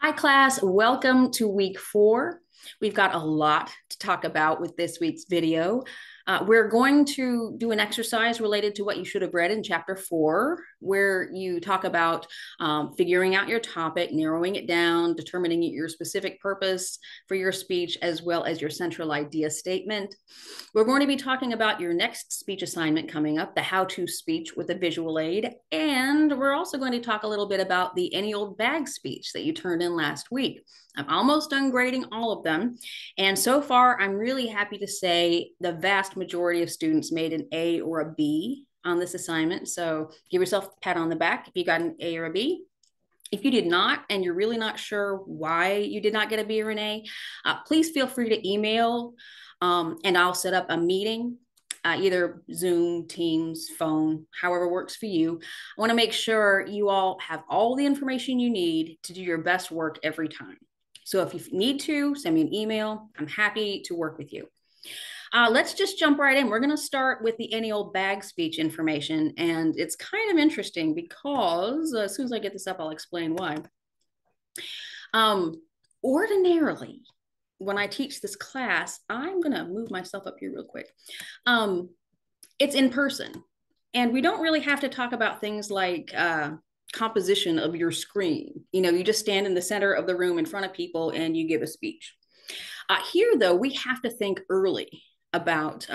Hi, class. Welcome to week 4. We've got a lot to talk about with this week's video. We're going to do an exercise related to what you should have read in chapter 4, where you talk about figuring out your topic, narrowing it down, determining your specific purpose for your speech, as well as your central idea statement. We're going to be talking about your next speech assignment coming up, the how-to speech with a visual aid. And we're also going to talk a little bit about the any old bag speech that you turned in last week. I'm almost done grading all of them. And so far, I'm really happy to say the vast majority of students made an A or a B on this assignment. So give yourself a pat on the back if you got an A or a B. If you did not, and you're really not sure why you did not get a B or an A, please feel free to email and I'll set up a meeting, either Zoom, Teams, phone, however works for you. I want to make sure you all have all the information you need to do your best work every time. So if you need to, send me an email. I'm happy to work with you. Let's just jump right in. We're going to start with the any old bag speech information. And it's kind of interesting because as soon as I get this up, I'll explain why. Ordinarily, when I teach this class, I'm going to move myself up here real quick. It's in person. And we don't really have to talk about things like composition of your screen. You know, you just stand in the center of the room in front of people and you give a speech. Here, though, we have to think early about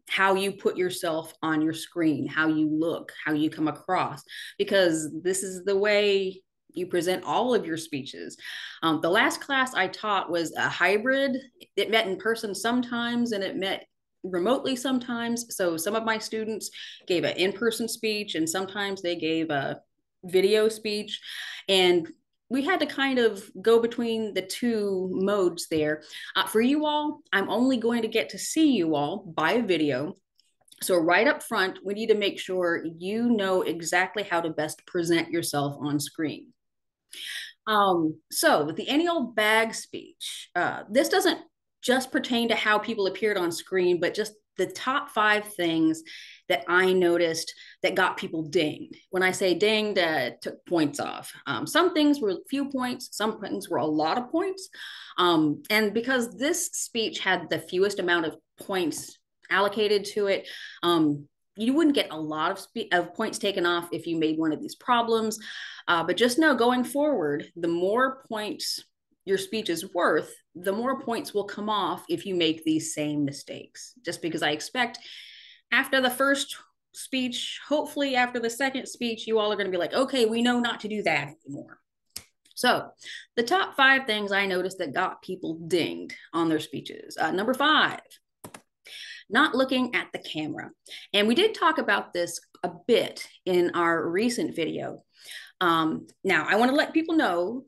how you put yourself on your screen, how you look, how you come across, because this is the way you present all of your speeches. The last class I taught was a hybrid. It met in person sometimes and it met remotely sometimes. So some of my students gave an in-person speech and sometimes they gave a video speech. And we had to kind of go between the two modes there. For you all, I'm only going to get to see you all by video. So right up front, we need to make sure you know exactly how to best present yourself on screen. So with the any old bag speech, this doesn't just pertain to how people appeared on screen, but just the top 5 things that I noticed that got people dinged. When I say dinged, took points off. Some things were a few points, some things were a lot of points. And because this speech had the fewest amount of points allocated to it, you wouldn't get a lot of points taken off if you made one of these problems. But just know going forward, the more points your speech is worth, the more points will come off if you make these same mistakes. Just because I expect after the first speech, hopefully after the second speech, you all are going to be like, okay, we know not to do that anymore. So the top 5 things I noticed that got people dinged on their speeches. Number 5, not looking at the camera. And we did talk about this a bit in our recent video. Now, I want to let people know,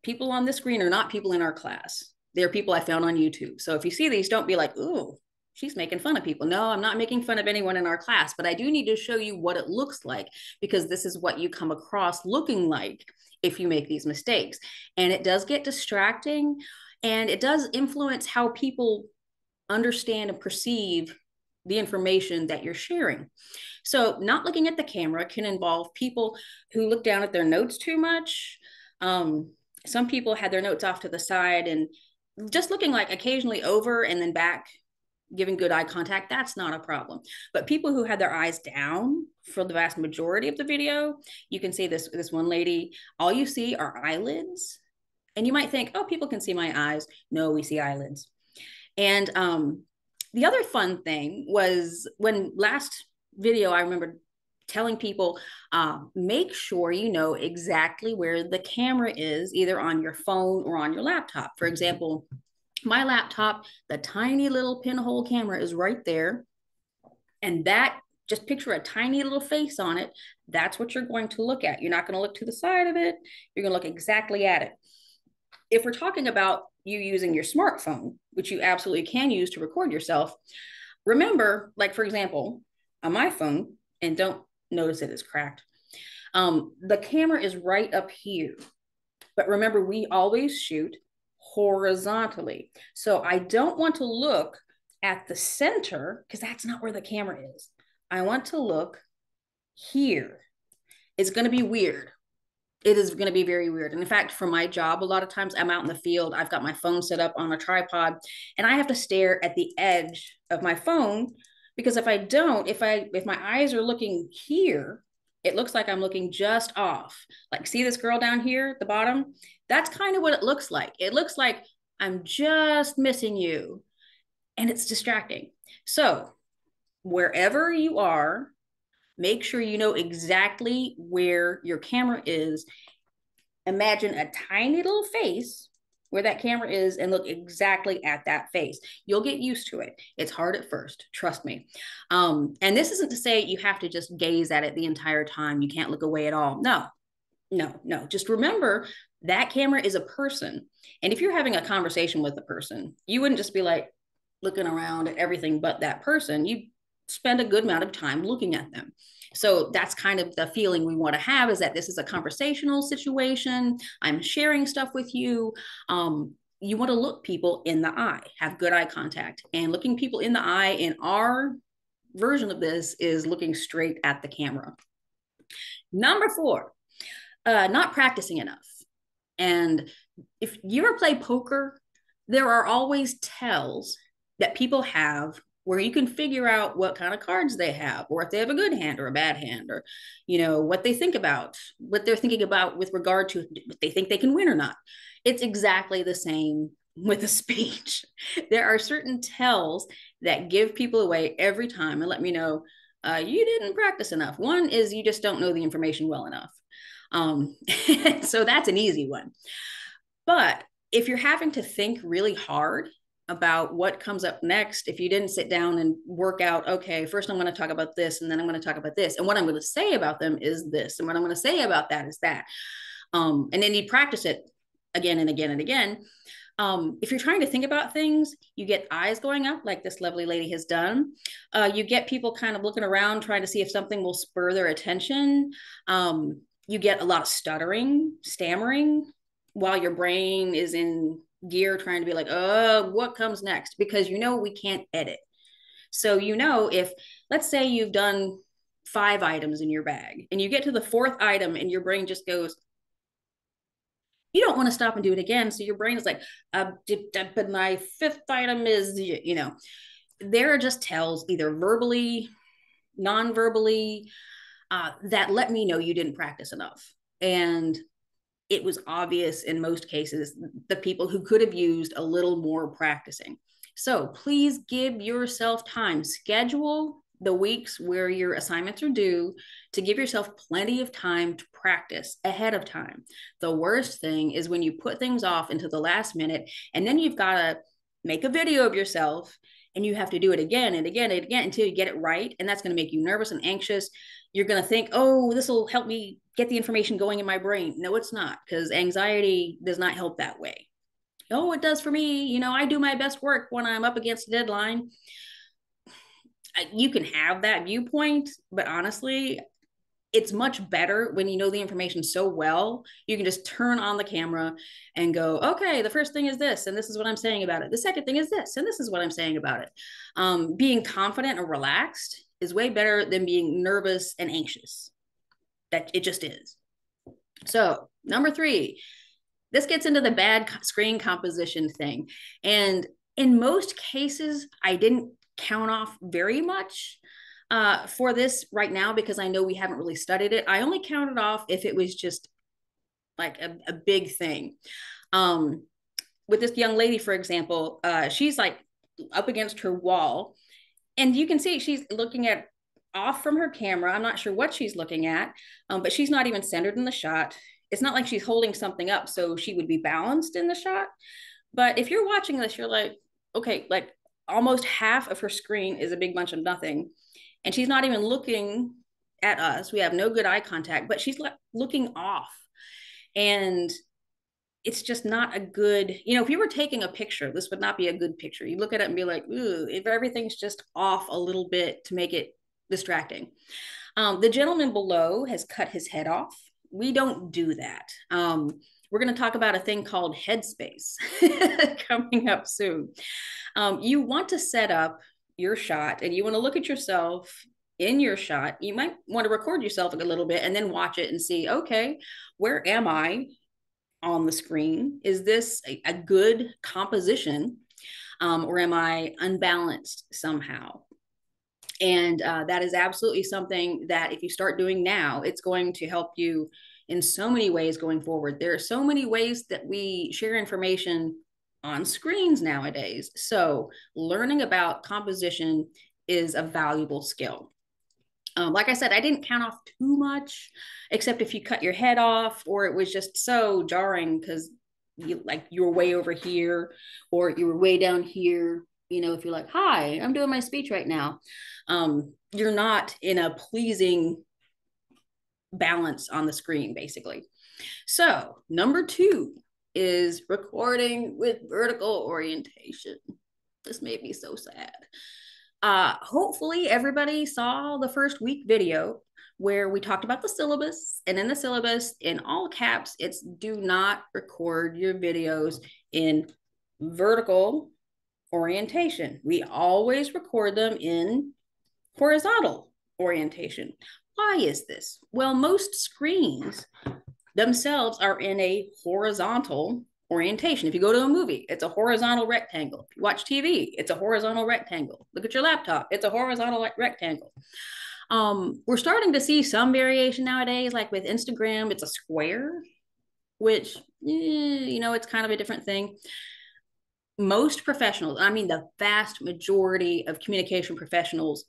people on the screen are not people in our class. They're people I found on YouTube. So if you see these, don't be like, ooh, she's making fun of people. No, I'm not making fun of anyone in our class, but I do need to show you what it looks like because this is what you come across looking like if you make these mistakes. And it does get distracting and it does influence how people understand and perceive the information that you're sharing. So not looking at the camera can involve people who look down at their notes too much. Some people had their notes off to the side and just looking like occasionally over and then back, giving good eye contact, that's not a problem. But people who had their eyes down for the vast majority of the video, you can see this one lady, all you see are eyelids. And you might think, oh, people can see my eyes. No, we see eyelids. And the other fun thing was when last video, I remember telling people, make sure you know exactly where the camera is, either on your phone or on your laptop. For example, my laptop, the tiny little pinhole camera is right there. And that, just picture a tiny little face on it. That's what you're going to look at. You're not going to look to the side of it. You're going to look exactly at it. If we're talking about you using your smartphone, which you absolutely can use to record yourself, remember, like for example, on my phone, and don't notice it is cracked, the camera is right up here. But remember, we always shoot horizontally. So I don't want to look at the center because that's not where the camera is. I want to look here. It's going to be weird. It is going to be very weird. And in fact, for my job, a lot of times I'm out in the field, I've got my phone set up on a tripod, and I have to stare at the edge of my phone, because if I don't, if my eyes are looking here, it looks like I'm looking just off. Like, see this girl down here at the bottom? That's kind of what it looks like. It looks like I'm just missing you, and it's distracting. So, wherever you are, make sure you know exactly where your camera is. Imagine a tiny little face where that camera is and look exactly at that face. You'll get used to it. It's hard at first, trust me. And this isn't to say you have to just gaze at it the entire time. You can't look away at all. No, no, no. Just remember that camera is a person. And if you're having a conversation with a person, you wouldn't just be like looking around at everything but that person. You spend a good amount of time looking at them. So that's kind of the feeling we want to have, is that this is a conversational situation. I'm sharing stuff with you. You want to look people in the eye, have good eye contact. And looking people in the eye in our version of this is looking straight at the camera. Number 4, not practicing enough. And if you ever play poker, there are always tells that people have where you can figure out what kind of cards they have, or if they have a good hand or a bad hand, or, you know, what they think about, what they're thinking about with regard to if they think they can win or not. It's exactly the same with a speech. There are certain tells that give people away every time and let me know you didn't practice enough. One is you just don't know the information well enough. So that's an easy one. But if you're having to think really hard about what comes up next, if you didn't sit down and work out, okay, first I'm going to talk about this, and then I'm going to talk about this, and what I'm going to say about them is this, and what I'm going to say about that is that, and then you practice it again and again and again. If you're trying to think about things, you get eyes going up like this lovely lady has done. You get people kind of looking around trying to see if something will spur their attention. You get a lot of stuttering, stammering, while your brain is in gear trying to be like, what comes next? Because you know we can't edit. So, you know, if let's say you've done 5 items in your bag and you get to the 4th item and your brain just goes, you don't want to stop and do it again. So your brain is like, but my 5th item is, you know, there are just tells, either verbally, non-verbally, that let me know you didn't practice enough. And it was obvious in most cases, the people who could have used a little more practicing. So please give yourself time. Schedule the weeks where your assignments are due to give yourself plenty of time to practice ahead of time. The worst thing is when you put things off into the last minute, and then you've got to make a video of yourself and you have to do it again and again and again until you get it right. And that's going to make you nervous and anxious. You're going to think, oh, this will help me get the information going in my brain. No, it's not, because anxiety does not help that way. Oh, it does for me. You know, I do my best work when I'm up against a deadline. You can have that viewpoint, but honestly, it's much better when you know the information so well, you can just turn on the camera and go, okay, the first thing is this, and this is what I'm saying about it. The second thing is this, and this is what I'm saying about it. Being confident or relaxed is way better than being nervous and anxious. That it just is. So, number 3, this gets into the bad screen composition thing. And in most cases, I didn't count off very much for this right now, because I know we haven't really studied it. I only counted off if it was just like a big thing. With this young lady, for example, she's like up against her wall, and you can see she's looking at off from her camera. I'm not sure what she's looking at, but she's not even centered in the shot. It's not like she's holding something up so she would be balanced in the shot. But if you're watching this, you're like, okay, like almost half of her screen is a big bunch of nothing. And she's not even looking at us. We have no good eye contact, but she's looking off. And it's just not a good, you know, if you were taking a picture, this would not be a good picture. You look at it and be like, ooh, if everything's just off a little bit to make it distracting. The gentleman below has cut his head off. We don't do that. We're going to talk about a thing called headspace coming up soon. You want to set up your shot and you want to look at yourself in your shot, you might want to record yourself a little bit and then watch it and see, okay, where am I on the screen? Is this a good composition, or am I unbalanced somehow? And that is absolutely something that if you start doing now, it's going to help you in so many ways going forward. There are so many ways that we share information on screens nowadays. So learning about composition is a valuable skill. Like I said, I didn't count off too much, except if you cut your head off or it was just so jarring because you were way over here or you were way down here. You know, if you're like, hi, I'm doing my speech right now, you're not in a pleasing balance on the screen, basically. So number 2 is recording with vertical orientation. This made me so sad. Hopefully everybody saw the first week video where we talked about the syllabus, and in the syllabus, in all caps, it's do not record your videos in vertical orientation. We always record them in horizontal orientation. Why is this? Well, most screens themselves are in a horizontal orientation. If you go to a movie, it's a horizontal rectangle. If you watch TV, it's a horizontal rectangle. Look at your laptop, it's a horizontal rectangle. We're starting to see some variation nowadays, like with Instagram, it's a square, which, it's kind of a different thing. Most professionals, I mean, the vast majority of communication professionals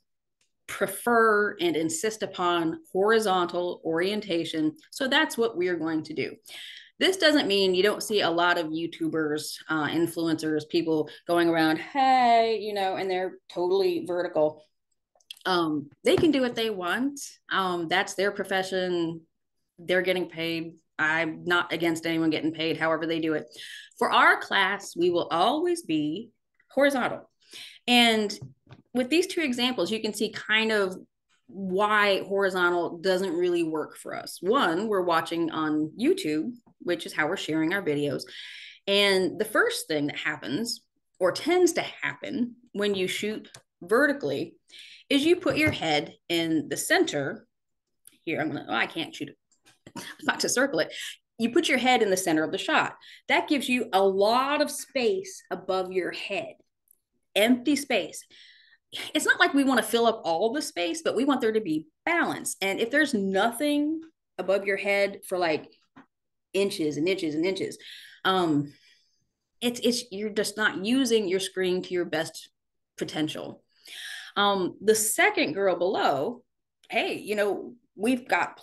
prefer and insist upon horizontal orientation. So that's what we're going to do. This doesn't mean you don't see a lot of YouTubers, influencers, people going around, hey, and they're totally vertical. They can do what they want. That's their profession. They're getting paid. I'm not against anyone getting paid, however they do it. For our class, we will always be horizontal. And with these 2 examples, you can see kind of why horizontal doesn't really work for us. One, we're watching on YouTube, which is how we're sharing our videos. And the first thing that happens, or tends to happen, when you shoot vertically, is you put your head in the center. Here, I can't shoot it. I'm about to circle it. You put your head in the center of the shot. That gives you a lot of space above your head, empty space. It's not like we want to fill up all the space, but we want there to be balance. And if there's nothing above your head for like inches and inches and inches, you're just not using your screen to your best potential. The second girl below, hey, we've got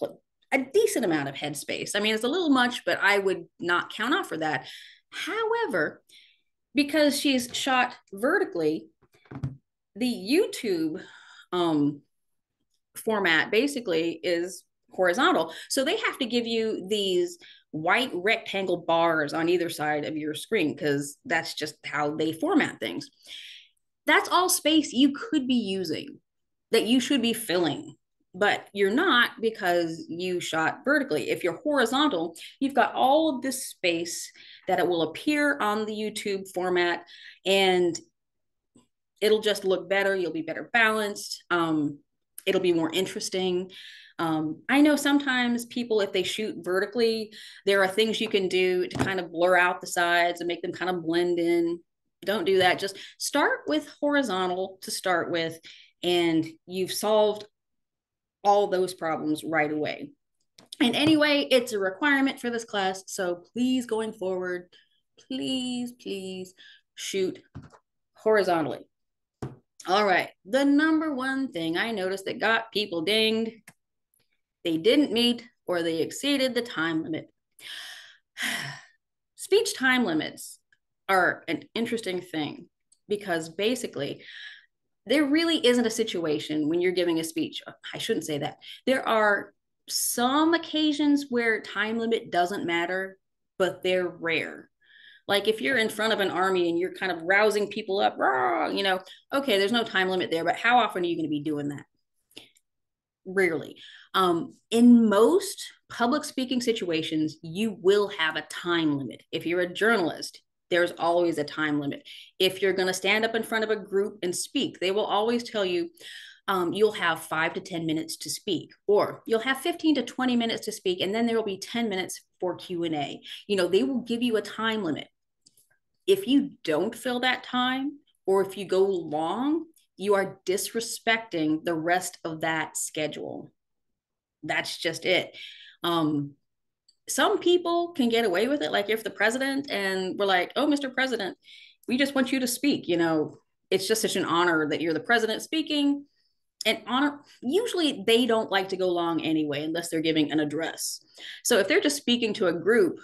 a decent amount of head space. I mean, it's a little much, but I would not count off for that. However, because she's shot vertically, the YouTube format basically is horizontal. So they have to give you these white rectangle bars on either side of your screen because that's just how they format things. That's all space you could be using that you should be filling, but you're not because you shot vertically. If you're horizontal, you've got all of this space that it will appear on the YouTube format, and it'll just look better. You'll be better balanced. It'll be more interesting. I know sometimes people, if they shoot vertically, there are things you can do to kind of blur out the sides and make them kind of blend in. Don't do that. Just start with horizontal to start with, and you've solved all those problems right away. And anyway, it's a requirement for this class. So please, going forward, please shoot horizontally. All right. The number 1 thing I noticed that got people dinged, they didn't meet or they exceeded the time limit. Speech time limits are an interesting thing because basically there really isn't a situation when you're giving a speech. I shouldn't say that. There are some occasions where time limit doesn't matter, but they're rare. Like if you're in front of an army and you're kind of rousing people up, okay, there's no time limit there, but how often are you going to be doing that? Rarely. In most public speaking situations, you will have a time limit. If you're a journalist, there's always a time limit. If you're going to stand up in front of a group and speak, they will always tell you, you'll have 5 to 10 minutes to speak, or you'll have 15 to 20 minutes to speak, and then there will be 10 minutes for Q&A. They will give you a time limit. If you don't fill that time, or if you go long, you are disrespecting the rest of that schedule. That's just it. Some people can get away with it. Like if the president and we're like, oh, Mr. President, we just want you to speak. It's just such an honor that you're the president speaking. And honor, usually they don't like to go long anyway, unless they're giving an address. So if they're just speaking to a group,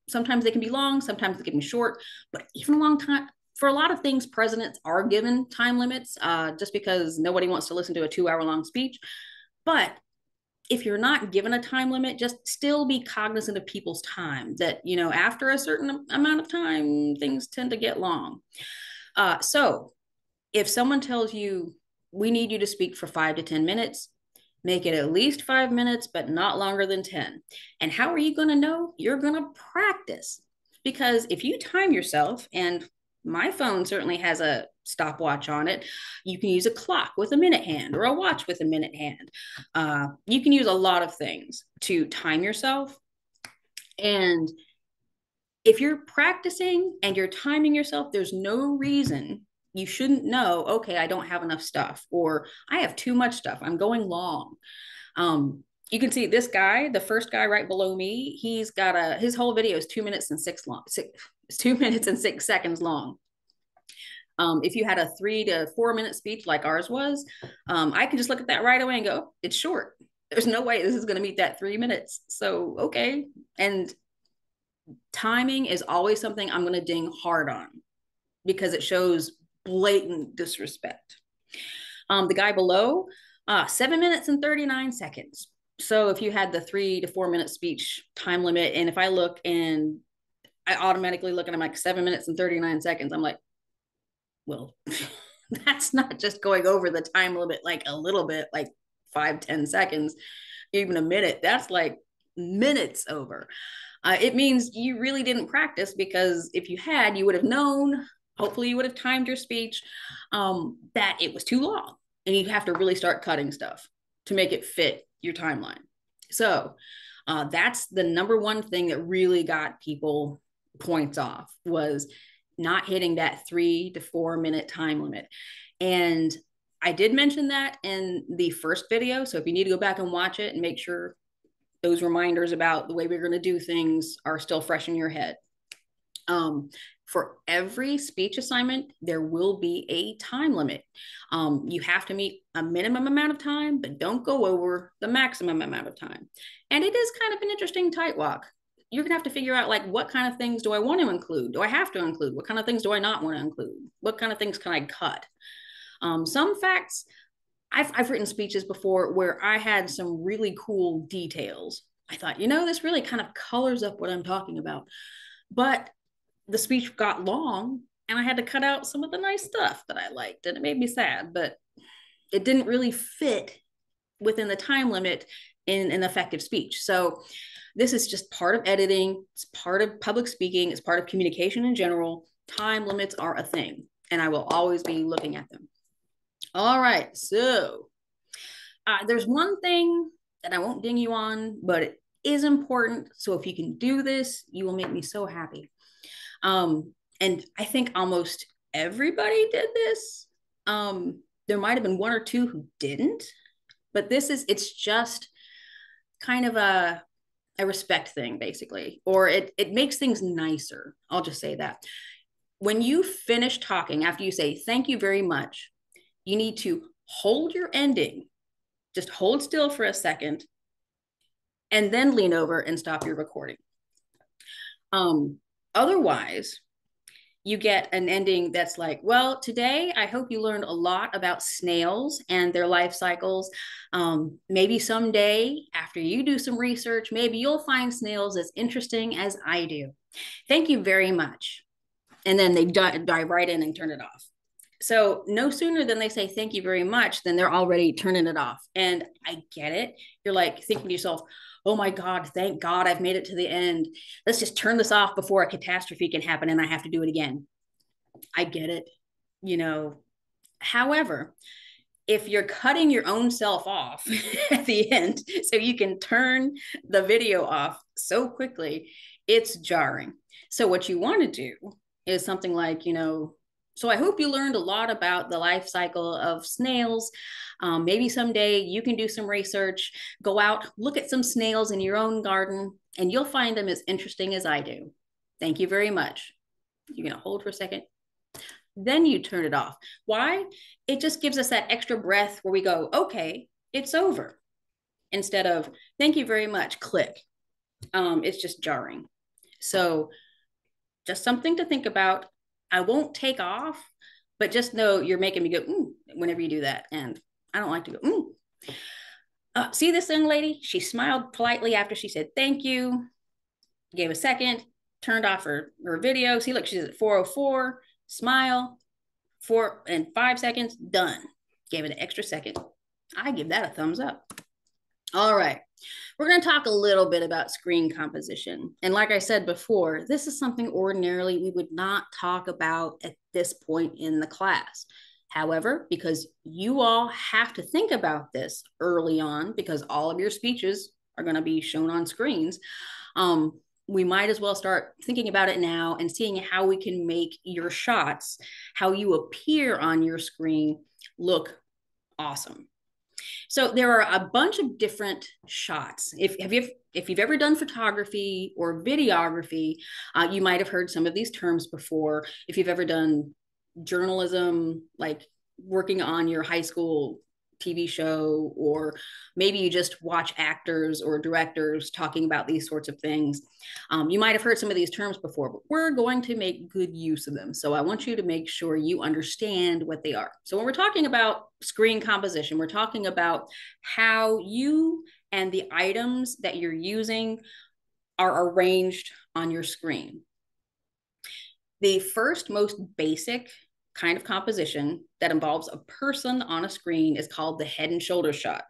sometimes they can be long, sometimes they can be short, but even a long time. For a lot of things, presidents are given time limits just because nobody wants to listen to a 2-hour long speech. But if you're not given a time limit, just still be cognizant of people's time, that, after a certain amount of time, things tend to get long. So if someone tells you, we need you to speak for 5 to 10 minutes, make it at least 5 minutes, but not longer than 10. And how are you going to know? You're going to practice. Because if you time yourself, and my phone certainly has a stopwatch on it, you can use a clock with a minute hand or a watch with a minute hand. You can use a lot of things to time yourself. And if you're practicing and you're timing yourself, there's no reason you shouldn't know, okay, I don't have enough stuff, or I have too much stuff, I'm going long. You can see this guy, the first guy right below me, he's got his whole video is 2 minutes and 6 seconds long. If you had a 3 to 4 minute speech like ours was, I could just look at that right away and go, oh, it's short. There's no way this is going to meet that 3 minutes. So, okay. And timing is always something I'm going to ding hard on, because it shows blatant disrespect. The guy below, 7 minutes and 39 seconds. So if you had the 3 to 4 minute speech time limit, and if I look and I automatically look and I'm like 7 minutes and 39 seconds, I'm like, well, that's not just going over the time limit like a little bit, like 5-10 seconds, even a minute. That's like minutes over. It means you really didn't practice, because if you had, you would have known, hopefully you would have timed your speech, that it was too long, and you'd have to really start cutting stuff to make it fit your timeline. So that's the number one thing that really got people points off, was not hitting that 3 to 4 minute time limit. And I did mention that in the first video. So if you need to go back and watch it and make sure those reminders about the way we're going to do things are still fresh in your head. For every speech assignment, there will be a time limit. You have to meet a minimum amount of time, but don't go over the maximum amount of time. And it is kind of an interesting tightrock. You're gonna have to figure out, like, what kind of things do I want to include? Do I have to include? What kind of things do I not want to include? What kind of things can I cut? Some facts, I've written speeches before where I had some really cool details. I thought, this really kind of colors up what I'm talking about. But the speech got long and I had to cut out some of the nice stuff that I liked, and it made me sad, but it didn't really fit within the time limit in an effective speech. So this is just part of editing. It's part of public speaking. It's part of communication in general. Time limits are a thing, and I will always be looking at them. All right. So there's one thing that I won't ding you on, but it is important. So if you can do this, you will make me so happy. And I think almost everybody did this. There might have been one or two who didn't, but it's just kind of a respect thing, basically, or it makes things nicer. I'll just say that. When you finish talking, after you say, thank you very much, you need to hold your ending. Just hold still for a second and then lean over and stop your recording. Otherwise, you get an ending that's like, well, today, I hope you learned a lot about snails and their life cycles. Maybe someday, after you do some research, maybe you'll find snails as interesting as I do. Thank you very much. And then they dive right in and turn it off. So no sooner than they say thank you very much, than they're already turning it off. And I get it. You're like thinking to yourself, oh my God, thank God I've made it to the end. Let's just turn this off before a catastrophe can happen and I have to do it again. I get it. However, if you're cutting your own self off at the end so you can turn the video off so quickly, it's jarring. So what you want to do is something like, so I hope you learned a lot about the life cycle of snails. Maybe someday you can do some research, go out, look at some snails in your own garden, and you'll find them as interesting as I do. Thank you very much. You're going to hold for a second. Then you turn it off. Why? It just gives us that extra breath where we go, okay, it's over. Instead of, thank you very much, click. It's just jarring. So just something to think about. I won't take off, but just know you're making me go, whenever you do that. And I don't like to go, see this young lady? She smiled politely after she said, thank you, gave a second, turned off her video. See, look, she's at 4:04, smile, 4 and 5 seconds, done. Gave it an extra second. I give that a thumbs up. All right. We're going to talk a little bit about screen composition. And like I said before, this is something ordinarily we would not talk about at this point in the class. However, because you all have to think about this early on, because all of your speeches are going to be shown on screens, we might as well start thinking about it now and seeing how we can make your shots, how you appear on your screen, look awesome. So there are a bunch of different shots. If you've ever done photography or videography, you might have heard some of these terms before. If you've ever done journalism, like working on your high school TV show, or maybe you just watch actors or directors talking about these sorts of things, you might have heard some of these terms before, but we're going to make good use of them. So I want you to make sure you understand what they are. So when we're talking about screen composition, we're talking about how you and the items that you're using are arranged on your screen. The first most basic kind of composition that involves a person on a screen is called the head and shoulder shot.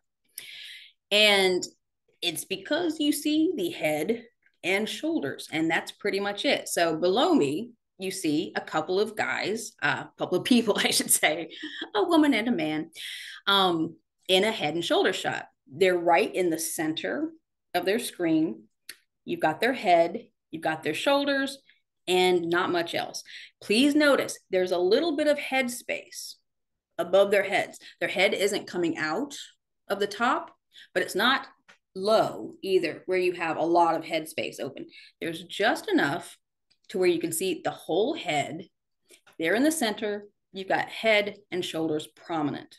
And it's because you see the head and shoulders, and that's pretty much it. So below me, you see a couple of guys, a couple of people, I should say, a woman and a man, in a head and shoulder shot. They're right in the center of their screen. You've got their head, you've got their shoulders, and not much else. Please notice there's a little bit of head space above their heads. Their head isn't coming out of the top, but it's not low either, where you have a lot of head space open. There's just enough to where you can see the whole head. There in the center, you've got head and shoulders prominent.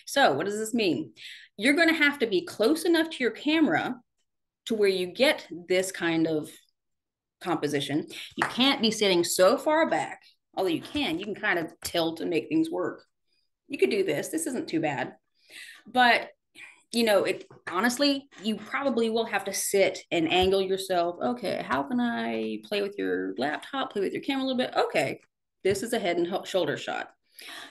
So what does this mean? You're going to have to be close enough to your camera to where you get this kind of composition. You can't be sitting so far back, although you can kind of tilt and make things work. You could do this. This isn't too bad. But, honestly, you probably will have to sit and angle yourself. Okay, how can I play with your laptop, play with your camera a little bit? Okay, this is a head and shoulder shot.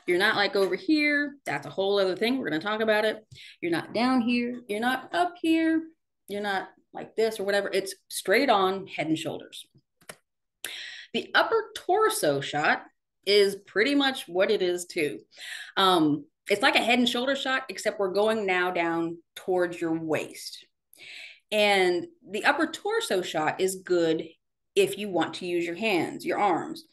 You're not like over here. That's a whole other thing. We're going to talk about it. You're not down here. You're not up here. You're not like this or whatever. It's straight on head and shoulders. The upper torso shot is pretty much what it is too. It's like a head and shoulder shot, except we're going now down towards your waist. And the upper torso shot is good if you want to use your hands, your arms.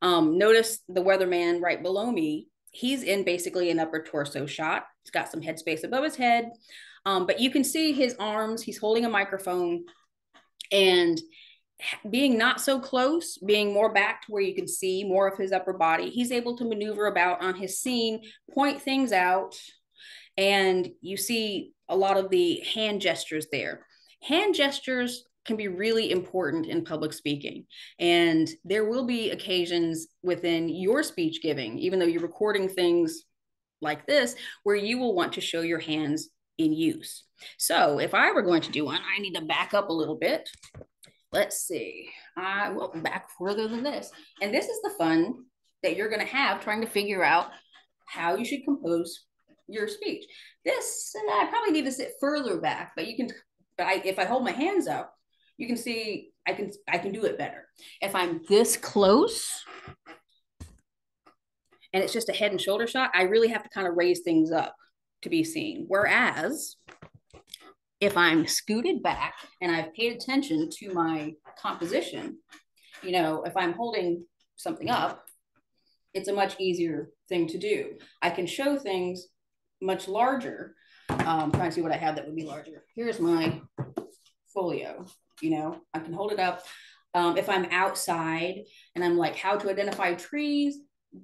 Notice the weatherman right below me. He's in basically an upper torso shot. He's got some headspace above his head. But you can see his arms. He's holding a microphone, and being not so close, being more back to where you can see more of his upper body, he's able to maneuver about on his scene, point things out, and you see a lot of the hand gestures there. Hand gestures can be really important in public speaking, and there will be occasions within your speech giving, even though you're recording things like this, where you will want to show your hands in use. So if I were going to do one, I need to back up a little bit. Let's see. I will back further than this. And this is the fun that you're going to have trying to figure out how you should compose your speech. This, I probably need to sit further back, but you can, if I hold my hands up, you can see I can do it better. If I'm this close, and it's just a head and shoulder shot, I really have to kind of raise things up to be seen. Whereas if I'm scooted back and I've paid attention to my composition, you know, if I'm holding something up, it's a much easier thing to do. I can show things much larger. Trying to see what I have that would be larger. Here's my folio. You know, I can hold it up. If I'm outside and I'm like, how to identify trees,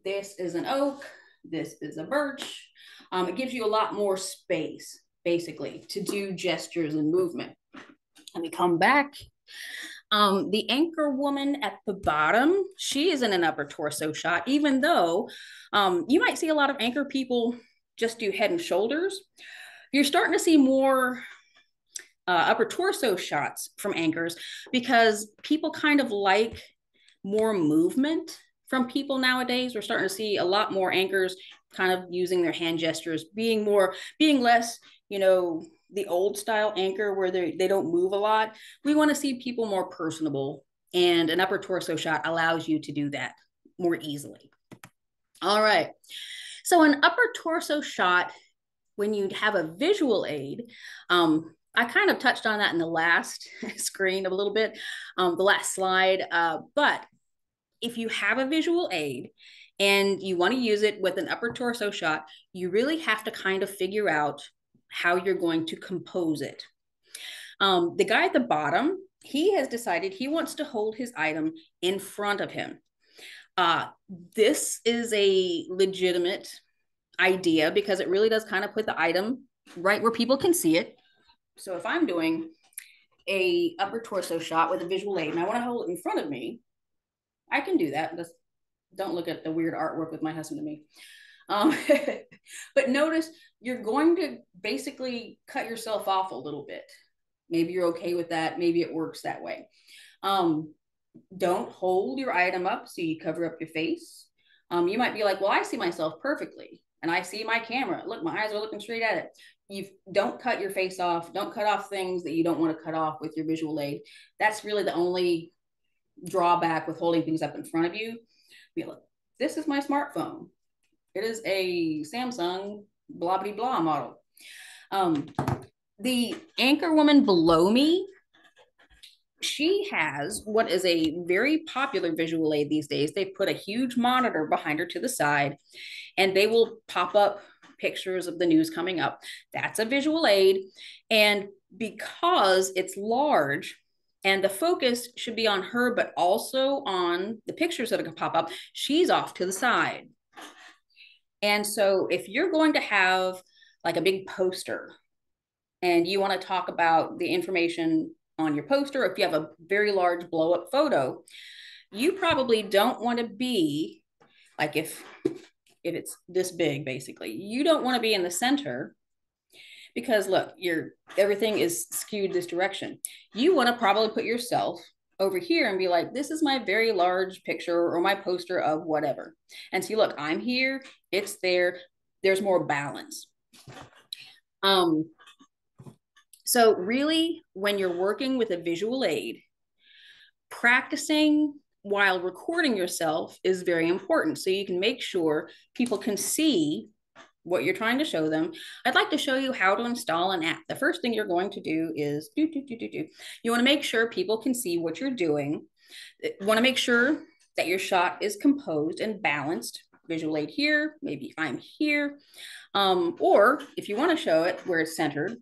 this is an oak, this is a birch. It gives you a lot more space, basically, to do gestures and movement. Let me come back. The anchor woman at the bottom, she is in an upper torso shot, even though you might see a lot of anchor people just do head and shoulders. You're starting to see more upper torso shots from anchors because people kind of like more movement from people nowadays. We're starting to see a lot more anchors kind of using their hand gestures, being less, you know, the old style anchor where they don't move a lot. We want to see people more personable, and an upper torso shot allows you to do that more easily. All right. So an upper torso shot, when you have a visual aid, I kind of touched on that in the last screen a little bit, the last slide. But if you have a visual aid and you want to use it with an upper torso shot, you really have to kind of figure out how you're going to compose it. The guy at the bottom, he has decided he wants to hold his item in front of him. This is a legitimate idea because it really does kind of put the item right where people can see it. So if I'm doing a upper torso shot with a visual aid and I want to hold it in front of me, I can do that. Just don't look at the weird artwork with my husband and me. But notice you're going to basically cut yourself off a little bit. Maybe you're okay with that. Maybe it works that way. Don't hold your item up so you cover up your face. You might be like, well, I see myself perfectly and I see my camera. Look, my eyes are looking straight at it. You don't cut your face off. Don't cut off things that you don't want to cut off with your visual aid. That's really the only drawback with holding things up in front of you. Be like, this is my smartphone. It is a Samsung blah blah blah model. The anchor woman below me, she has what is a very popular visual aid these days. They put a huge monitor behind her to the side, and they will pop up pictures of the news coming up. That's a visual aid. And because it's large and the focus should be on her, but also on the pictures that are going to pop up, she's off to the side. And so if you're going to have like a big poster and you want to talk about the information on your poster, if you have a very large blow up photo, you probably don't want to be like, if it's this big, basically, you don't want to be in the center because look, everything is skewed this direction. You want to probably put yourself over here and be like, this is my very large picture or my poster of whatever. And see, look, I'm here, it's there, there's more balance. So really, when you're working with a visual aid, practicing while recording yourself is very important. So you can make sure people can see what you're trying to show them. I'd like to show you how to install an app. The first thing you're going to do is you want to make sure people can see what you're doing. You want to make sure that your shot is composed and balanced. Visual aid here, maybe I'm here. Or if you want to show it where it's centered,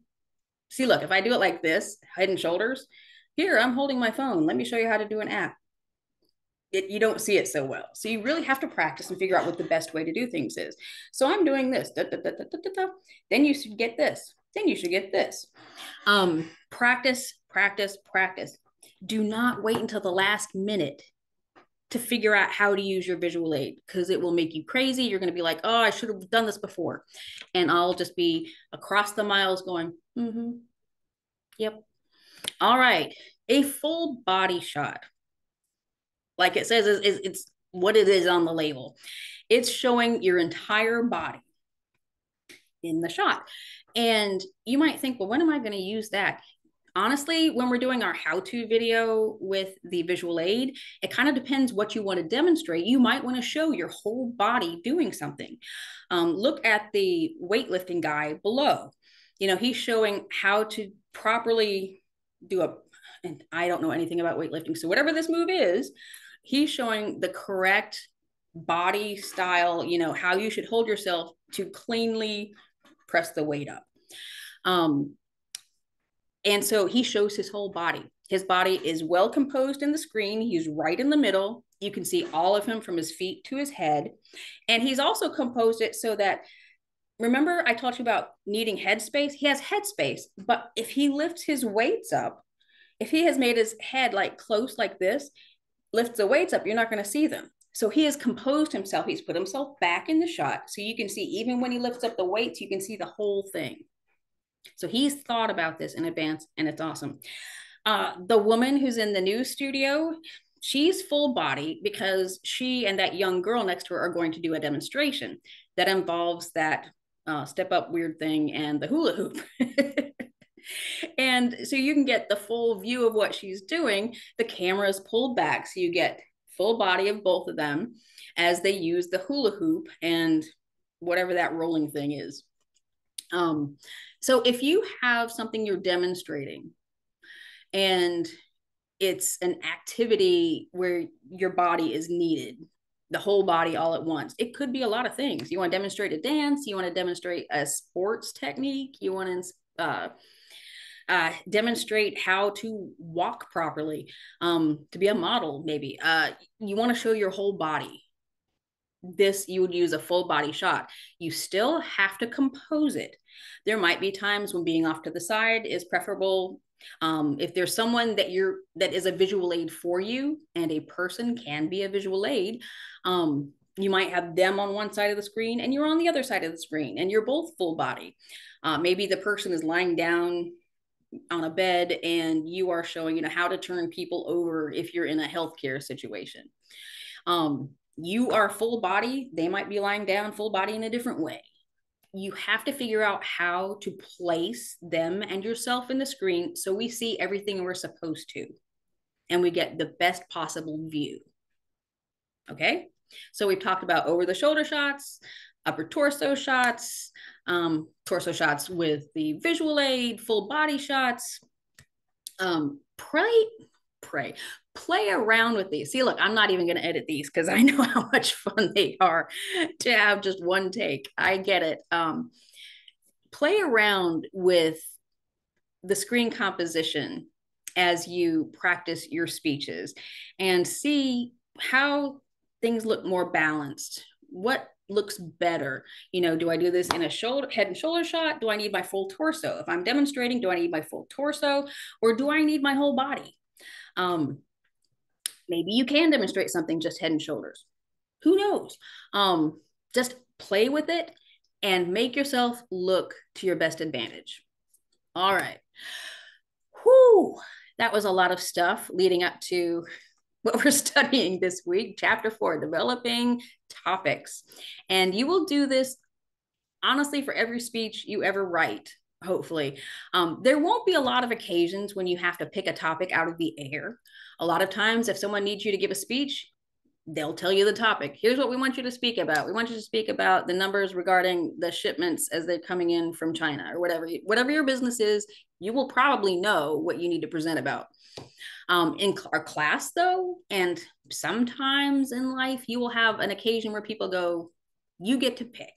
see, look, if I do it like this, head and shoulders, here, I'm holding my phone. Let me show you how to do an app. You don't see it so well. So you really have to practice and figure out what the best way to do things is. So I'm doing this. Then you should get this. Then you should get this. Practice, practice, practice. Do not wait until the last minute to figure out how to use your visual aid because it will make you crazy. You're going to be like, oh, I should have done this before. And I'll just be across the miles going, yep. All right. A full body shot, like it says, it's what it is on the label. It's showing your entire body in the shot. And you might think, well, when am I going to use that? Honestly, when we're doing our how-to video with the visual aid, it kind of depends what you want to demonstrate. You might want to show your whole body doing something. Look at the weightlifting guy below. You know, he's showing how to properly do a, and I don't know anything about weightlifting. So whatever this move is, he's showing the correct body style, you know, how you should hold yourself to cleanly press the weight up. And so he shows his whole body. His body is well composed in the screen. He's right in the middle. You can see all of him from his feet to his head. And he's also composed it so that, remember I talked to you about needing headspace? He has headspace, but if he lifts his weights up, if he has made his head like close like this, lifts the weights up, you're not going to see them. So he has composed himself. He's put himself back in the shot. So you can see, even when he lifts up the weights, you can see the whole thing. So he's thought about this in advance, and it's awesome. The woman who's in the news studio, she's full body because she and that young girl next to her are going to do a demonstration that involves that step up weird thing and the hula hoop. And so you can get the full view of what she's doing. The camera is pulled back, so you get full body of both of them as they use the hula hoop and whatever that rolling thing is. So if you have something you're demonstrating and it's an activity where your body is needed, the whole body all at once, it could be a lot of things. You want to demonstrate a dance, you want to demonstrate a sports technique, you want to demonstrate how to walk properly, to be a model, maybe. You want to show your whole body. This, you would use a full body shot. You still have to compose it. There might be times when being off to the side is preferable. If there's someone that is a visual aid for you, and a person can be a visual aid, you might have them on one side of the screen and you're on the other side of the screen and you're both full body. Maybe the person is lying down on a bed and you are showing, you know, how to turn people over if you're in a healthcare situation. You are full body, they might be lying down full body in a different way. You have to figure out how to place them and yourself in the screen so we see everything we're supposed to and we get the best possible view. Okay, so we've talked about over the shoulder shots, upper torso shots, torso shots with the visual aid, full body shots. Play around with these. See, look, I'm not even going to edit these because I know how much fun they are to have just one take. I get it. Play around with the screen composition as you practice your speeches and see how things look more balanced. What looks better? You know, do I do this in a head and shoulder shot? Do I need my full torso? If I'm demonstrating, do I need my full torso or do I need my whole body? Maybe you can demonstrate something just head and shoulders. Who knows? Just play with it and make yourself look to your best advantage. All right. Whew, that was a lot of stuff leading up to what we're studying this week, Chapter 4, Developing Topics. And you will do this, honestly, for every speech you ever write, hopefully. There won't be a lot of occasions when you have to pick a topic out of the air. A lot of times, if someone needs you to give a speech, they'll tell you the topic. Here's what we want you to speak about. We want you to speak about the numbers regarding the shipments as they're coming in from China, or whatever your business is, you will probably know what you need to present about. In our class, though, and sometimes in life, you will have an occasion where people go, you get to pick.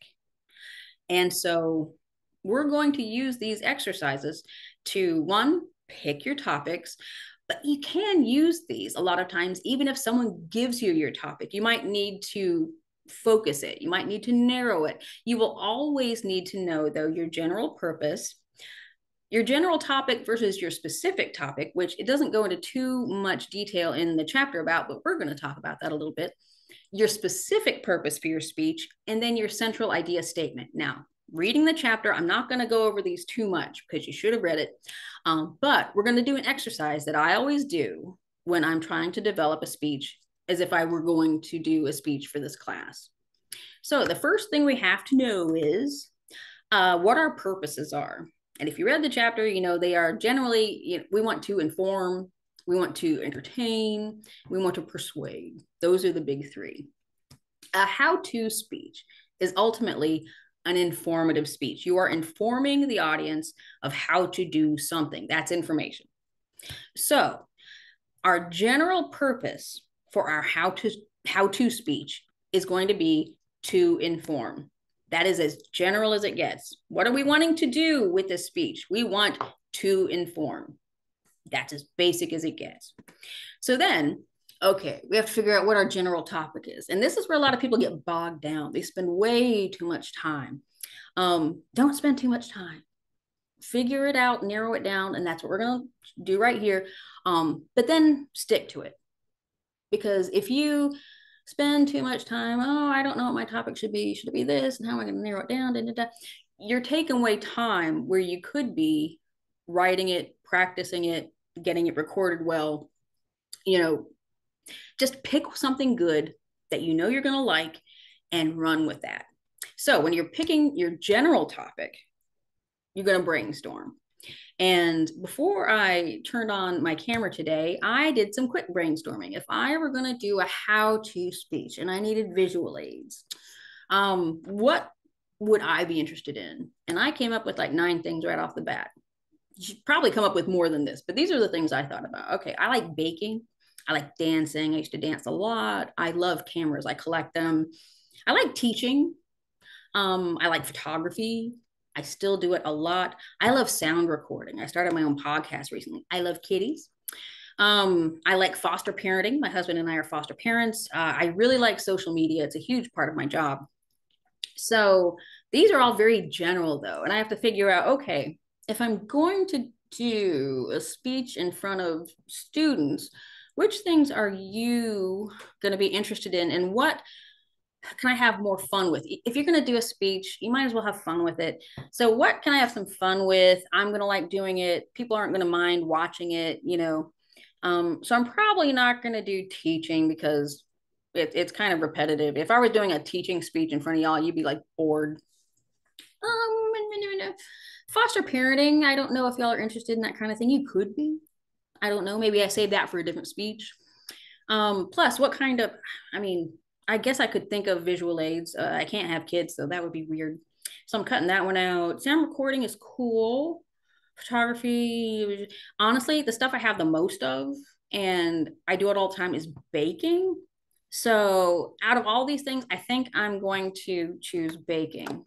And so we're going to use these exercises to, one, pick your topics, but you can use these a lot of times, even if someone gives you your topic. You might need to focus it. You might need to narrow it. You will always need to know, though, your general purpose, your general topic versus your specific topic, which it doesn't go into too much detail in the chapter about, but we're going to talk about that a little bit. Your specific purpose for your speech, and then your central idea statement. Now, reading the chapter, I'm not going to go over these too much because you should have read it. But we're going to do an exercise that I always do when I'm trying to develop a speech, as if I were going to do a speech for this class. So the first thing we have to know is what our purposes are. And if you read the chapter, they are generally, we want to inform, we want to entertain, we want to persuade. Those are the big three. A how-to speech is ultimately an informative speech. You are informing the audience of how to do something. That's information. So our general purpose for our how to speech is going to be to inform. That is as general as it gets. What are we wanting to do with this speech? We want to inform. That's as basic as it gets. So then, okay, we have to figure out what our general topic is. And this is where a lot of people get bogged down. They spend way too much time. Don't spend too much time. Figure it out, narrow it down, and that's what we're going to do right here. But then stick to it. Because if you spend too much time, oh, I don't know what my topic should be. Should it be this? And how am I going to narrow it down? Da, da, da. You're taking away time where you could be writing it, practicing it, getting it recorded well. Just pick something good that you're going to like and run with that. So when you're picking your general topic, you're going to brainstorm. And before I turned on my camera today, I did some quick brainstorming. If I were going to do a how-to speech and I needed visual aids, what would I be interested in? And I came up with like 9 things right off the bat. You should probably come up with more than this, but these are the things I thought about. Okay, I like baking. I like dancing. I used to dance a lot. I love cameras. I collect them. I like teaching. I like photography. I still do it a lot. I love sound recording. I started my own podcast recently. I love kitties. I like foster parenting. My husband and I are foster parents. I really like social media. It's a huge part of my job. So these are all very general though. And I have to figure out, okay, if I'm going to do a speech in front of students, which things are you going to be interested in and what can I have more fun with? If you're going to do a speech, you might as well have fun with it. So what can I have some fun with? I'm going to like doing it. People aren't going to mind watching it, So I'm probably not going to do teaching because it's kind of repetitive. If I was doing a teaching speech in front of y'all, you'd be like bored. Foster parenting, I don't know if y'all are interested in that kind of thing. You could be. I don't know. Maybe I saved that for a different speech. Plus, what kind of, I guess I could think of visual aids. I can't have kids, so that would be weird. So I'm cutting that one out. Sound recording is cool. Photography, honestly, the stuff I have the most of, and I do it all the time, is baking. So out of all these things, I think I'm going to choose baking.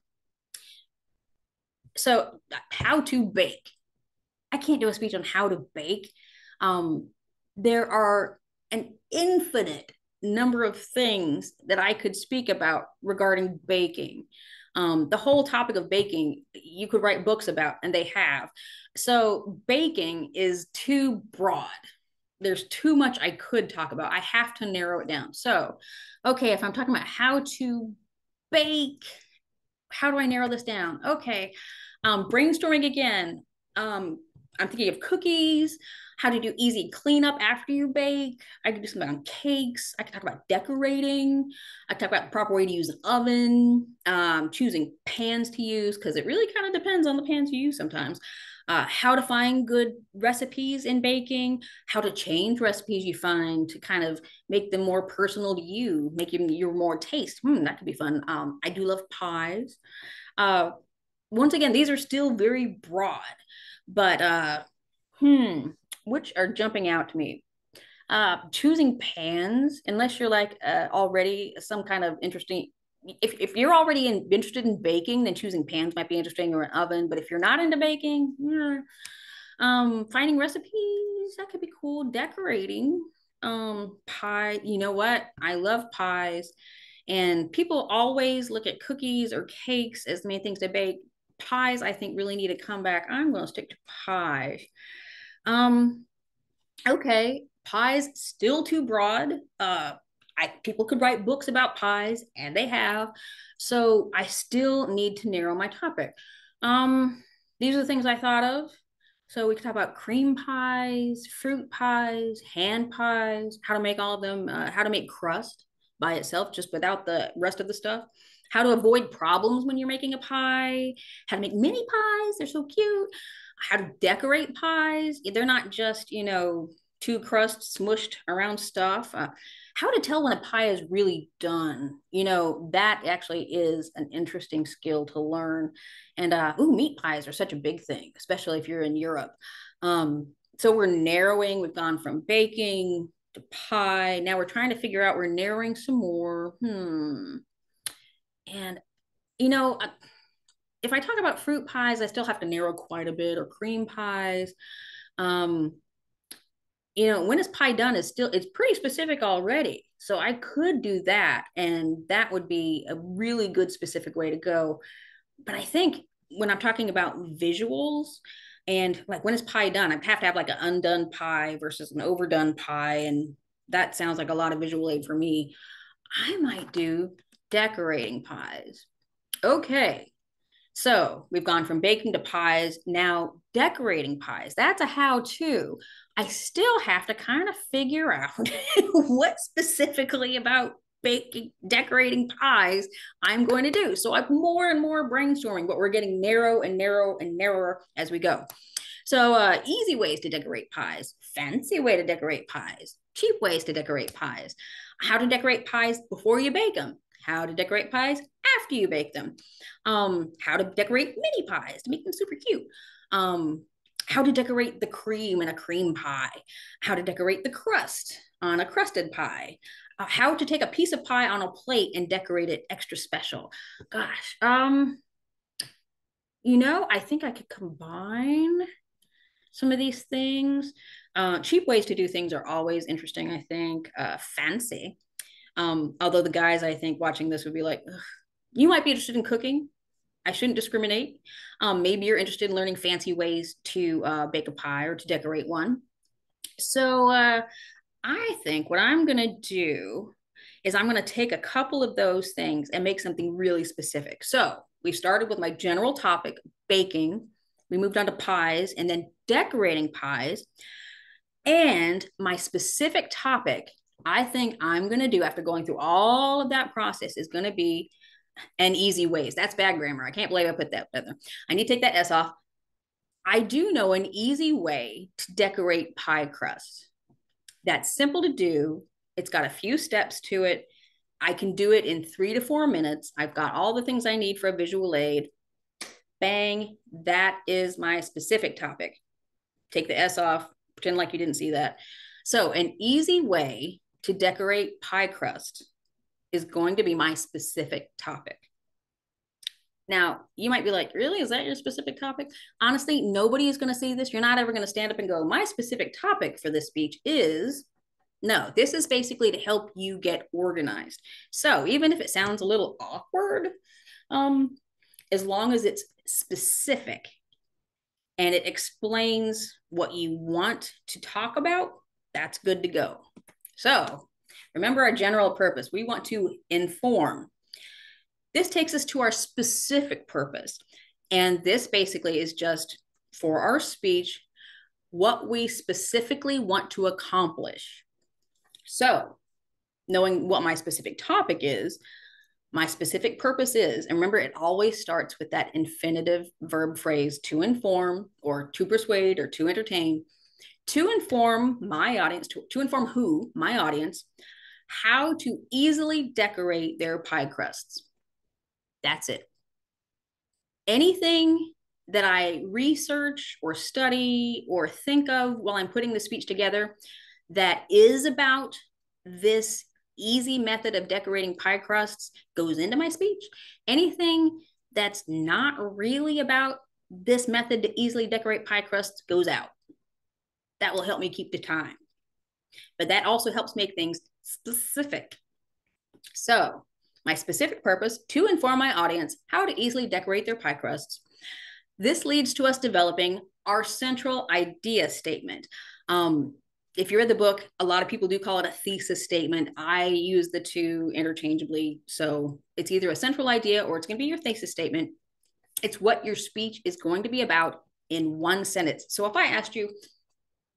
So how to bake. I can't do a speech on how to bake. There are an infinite number of things that I could speak about regarding baking. The whole topic of baking, you could write books about, and they have. So baking is too broad. There's too much I could talk about. I have to narrow it down. So, okay, if I'm talking about how to bake, how do I narrow this down? Okay, brainstorming again. I'm thinking of cookies, how to do easy cleanup after you bake. I could do something on cakes. I could talk about decorating. I could talk about the proper way to use an oven, choosing pans to use, because it really kind of depends on the pans you use sometimes. How to find good recipes in baking, how to change recipes you find to kind of make them more personal to you, make your more taste. That could be fun. I do love pies. Once again, these are still very broad, but which are jumping out to me. Choosing pans, unless you're like already some kind of interesting. If you're already interested in baking, then choosing pans might be interesting, or an oven. But if you're not into baking, finding recipes, that could be cool. Decorating, pie. You know what? I love pies, and people always look at cookies or cakes as the main things to bake. Pies, I think, really need to come back. I'm going to stick to pies. Okay, pies still too broad. People could write books about pies, and they have. So I still need to narrow my topic. These are the things I thought of. So we could talk about cream pies, fruit pies, hand pies, how to make all of them, how to make crust. by itself, just without the rest of the stuff. How to avoid problems when you're making a pie. How to make mini pies. They're so cute. How to decorate pies. They're not just, two crusts smushed around stuff. How to tell when a pie is really done. That actually is an interesting skill to learn. And meat pies are such a big thing, especially if you're in Europe. So we're narrowing. We've gone from baking to pie. Now we're trying to figure out, we're narrowing some more. And, if I talk about fruit pies, I still have to narrow quite a bit, or cream pies. When is pie done is still, it's pretty specific already. So I could do that, and that would be a really good specific way to go. But I think when I'm talking about visuals, and like, when is pie done, I have to have like an undone pie versus an overdone pie. And that sounds like a lot of visual aid for me. I might do decorating pies. Okay. So we've gone from baking to pies, now decorating pies. That's a how-to. I still have to kind of figure out what specifically about baking, decorating pies I'm going to do. So I'm more and more brainstorming, but we're getting narrow and narrow and narrower as we go. So easy ways to decorate pies, fancy way to decorate pies, cheap ways to decorate pies, how to decorate pies before you bake them, how to decorate pies after you bake them, how to decorate mini pies to make them super cute, how to decorate the cream in a cream pie, how to decorate the crust on a crusted pie, how to take a piece of pie on a plate and decorate it extra special. Gosh, I think I could combine some of these things. Cheap ways to do things are always interesting, I think. Fancy. Although the guys, I think, watching this would be like, you might be interested in cooking. I shouldn't discriminate. Maybe you're interested in learning fancy ways to bake a pie or to decorate one. So I think what I'm going to do is I'm going to take a couple of those things and make something really specific. So we started with my general topic, baking. We moved on to pies and then decorating pies. And my specific topic, I think I'm going to do, after going through all of that process, is going to be an easy ways. That's bad grammar. I can't believe I put that there. I need to take that S off. I do know an easy way to decorate pie crust. That's simple to do. It's got a few steps to it. I can do it in 3 to 4 minutes. I've got all the things I need for a visual aid. Bang, that is my specific topic. Take the S off, pretend like you didn't see that. So an easy way to decorate pie crust is going to be my specific topic. Now, you might be like, really? Is that your specific topic? Honestly, nobody is going to see this. You're not ever going to stand up and go, my specific topic for this speech is... No, this is basically to help you get organized. So even if it sounds a little awkward, as long as it's specific and it explains what you want to talk about, that's good to go. So remember our general purpose. We want to inform. This takes us to our specific purpose. And this basically is just for our speech, what we specifically want to accomplish. So knowing what my specific topic is, my specific purpose is, and remember, it always starts with that infinitive verb phrase, to inform or to persuade or to entertain, to inform my audience, to inform who, my audience, how to easily decorate their pie crusts. That's it. Anything that I research or study or think of while I'm putting the speech together that is about this easy method of decorating pie crusts goes into my speech. Anything that's not really about this method to easily decorate pie crusts goes out. That will help me keep the time. But that also helps make things specific. So my specific purpose, to inform my audience how to easily decorate their pie crusts. This leads to us developing our central idea statement. If you read the book, a lot of people do call it a thesis statement. I use the two interchangeably. So it's either a central idea or it's going to be your thesis statement. It's what your speech is going to be about in one sentence. So if I asked you,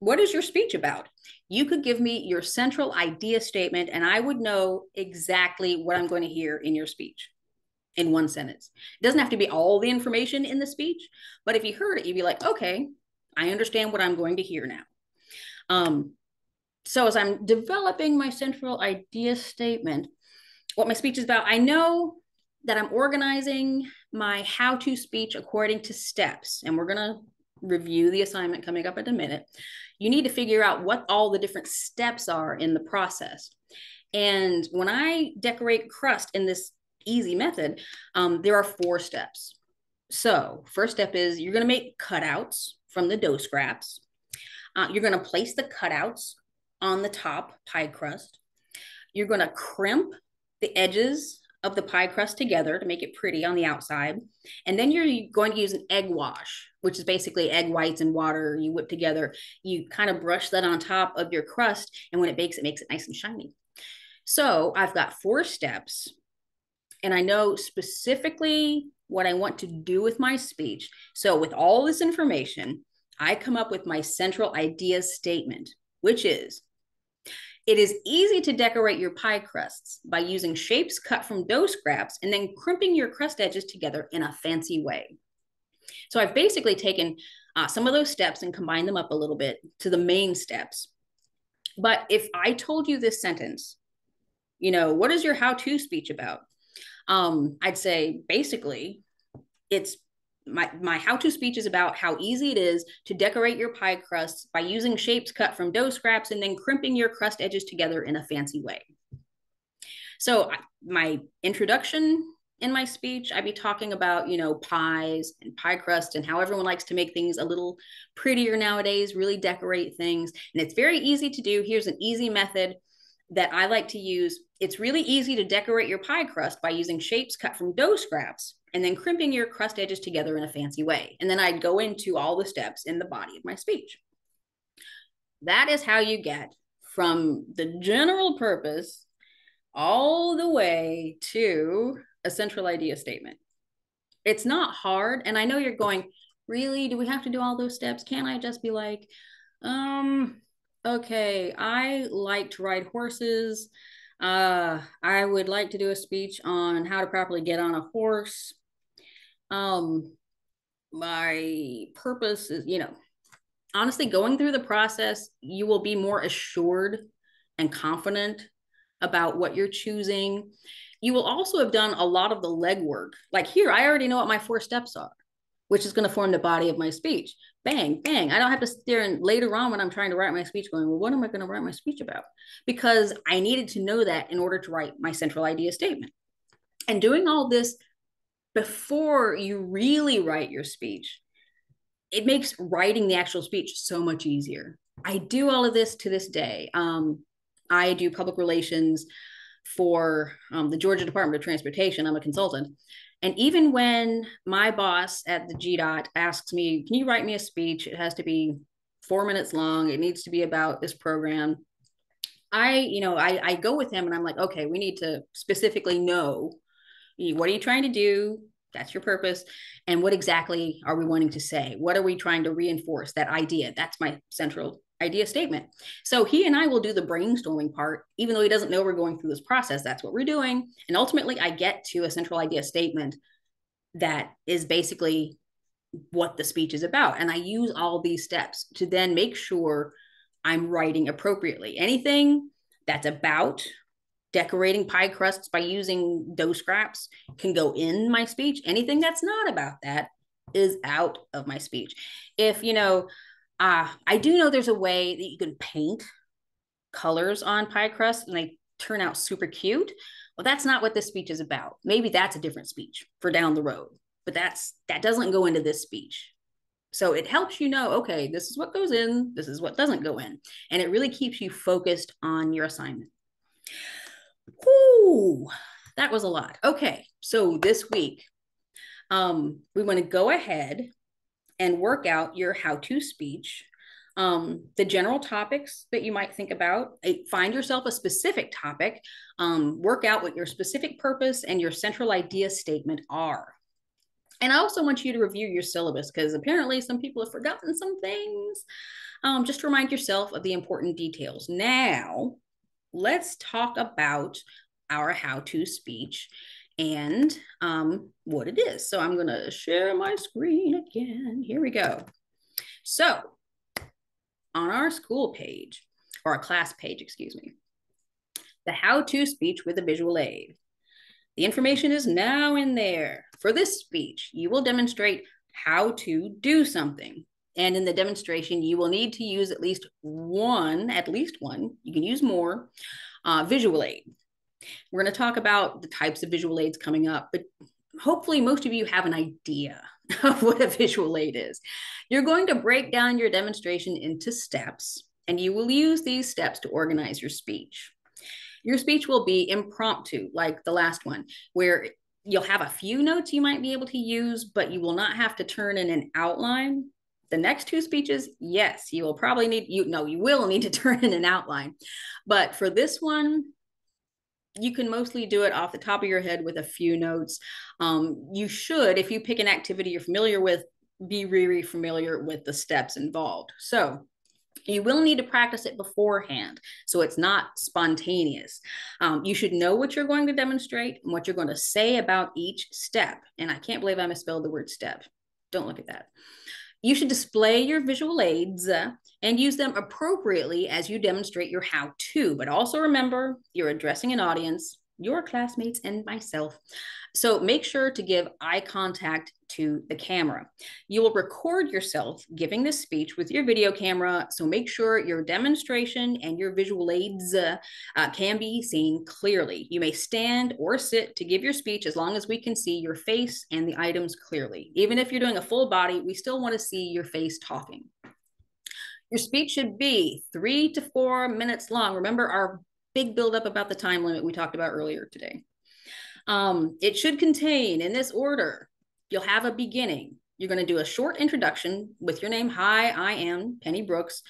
What is your speech about? You could give me your central idea statement, and I would know exactly what I'm going to hear in your speech in one sentence. It doesn't have to be all the information in the speech, but if you heard it, you'd be like, okay, I understand what I'm going to hear now. So as I'm developing my central idea statement, what my speech is about, I know that I'm organizing my how-to speech according to steps, and we're going to review the assignment coming up in a minute. You need to figure out what all the different steps are in the process. And when I decorate crust in this easy method, there are 4 steps. So first step is you're going to make cutouts from the dough scraps. You're going to place the cutouts on the top pie crust. You're going to crimp the edges of the pie crust together to make it pretty on the outside. And then you're going to use an egg wash, which is basically egg whites and water you whip together. You kind of brush that on top of your crust, and when it bakes, it makes it nice and shiny. So I've got 4 steps, and I know specifically what I want to do with my speech. So with all this information, I come up with my central idea statement, which is, it is easy to decorate your pie crusts by using shapes cut from dough scraps and then crimping your crust edges together in a fancy way. So I've basically taken some of those steps and combined them up a little bit to the main steps. But if I told you this sentence, what is your how-to speech about? I'd say basically it's my how-to speech is about how easy it is to decorate your pie crusts by using shapes cut from dough scraps and then crimping your crust edges together in a fancy way. So my introduction in my speech, I'd be talking about, pies and pie crust and how everyone likes to make things a little prettier nowadays, really decorate things. And it's very easy to do. Here's an easy method that I like to use. It's really easy to decorate your pie crust by using shapes cut from dough scraps and then crimping your crust edges together in a fancy way. And then I'd go into all the steps in the body of my speech. That is how you get from the general purpose all the way to a central idea statement. It's not hard. And I know you're going, really? Do we have to do all those steps? Can't I just be like, okay, I like to ride horses. I would like to do a speech on how to properly get on a horse. My purpose is, honestly, going through the process, you will be more assured and confident about what you're choosing. You will also have done a lot of the legwork. Like here, I already know what my 4 steps are, which is going to form the body of my speech. Bang, bang. I don't have to sit there and later on when I'm trying to write my speech going, well, what am I going to write my speech about? Because I needed to know that in order to write my central idea statement. And doing all this before you really write your speech, it makes writing the actual speech so much easier. I do all of this to this day. I do public relations for the Georgia Department of Transportation. I'm a consultant. And even when my boss at the GDOT asks me, can you write me a speech? It has to be 4 minutes long. It needs to be about this program. I go with him and I'm like, okay, we need to specifically know, what are you trying to do? That's your purpose. And what exactly are we wanting to say? What are we trying to reinforce? That idea. That's my central idea statement. So he and I will do the brainstorming part, even though he doesn't know we're going through this process. That's what we're doing. And ultimately, I get to a central idea statement that is basically what the speech is about. And I use all these steps to then make sure I'm writing appropriately. Anything that's about decorating pie crusts by using dough scraps can go in my speech. Anything that's not about that is out of my speech. If, I do know there's a way that you can paint colors on pie crust and they turn out super cute. Well, that's not what this speech is about. Maybe that's a different speech for down the road, but that doesn't go into this speech. So it helps okay, this is what goes in, this is what doesn't go in. And it really keeps you focused on your assignment. Whoo, that was a lot. Okay, so this week, we want to go ahead and work out your how-to speech, the general topics that you might think about. Find yourself a specific topic, work out what your specific purpose and your central idea statement are. And I also want you to review your syllabus because apparently some people have forgotten some things. just to remind yourself of the important details. Now, let's talk about our how-to speech and what it is. So I'm going to share my screen again. Here we go. So on our school page, or our class page, excuse me, the how-to speech with a visual aid. The information is now in there. For this speech, you will demonstrate how to do something. And in the demonstration, you will need to use at least one, you can use more, visual aid. We're going to talk about the types of visual aids coming up, but hopefully most of you have an idea of what a visual aid is. You're going to break down your demonstration into steps, and you will use these steps to organize your speech. Your speech will be impromptu, like the last one, where you'll have a few notes you might be able to use, but you will not have to turn in an outline. The next two speeches, yes, you will probably need, you will need to turn in an outline. But for this one, you can mostly do it off the top of your head with a few notes. You should, if you pick an activity you're familiar with, be really familiar with the steps involved. So you will need to practice it beforehand, so it's not spontaneous. You should know what you're going to demonstrate and what you're going to say about each step. And I can't believe I misspelled the word step. Don't look at that. You should display your visual aids and use them appropriately as you demonstrate your how-to. But also remember, you're addressing an audience, your classmates and myself. So make sure to give eye contact to the camera. You will record yourself giving this speech with your video camera, so make sure your demonstration and your visual aids can be seen clearly. You may stand or sit to give your speech as long as we can see your face and the items clearly. Even if you're doing a full body, we still want to see your face talking. Your speech should be 3 to 4 minutes long. Remember our big buildup about the time limit we talked about earlier today. It should contain, in this order, you'll have a beginning. You're going to do a short introduction with your name. Hi, I am Penny Brooks.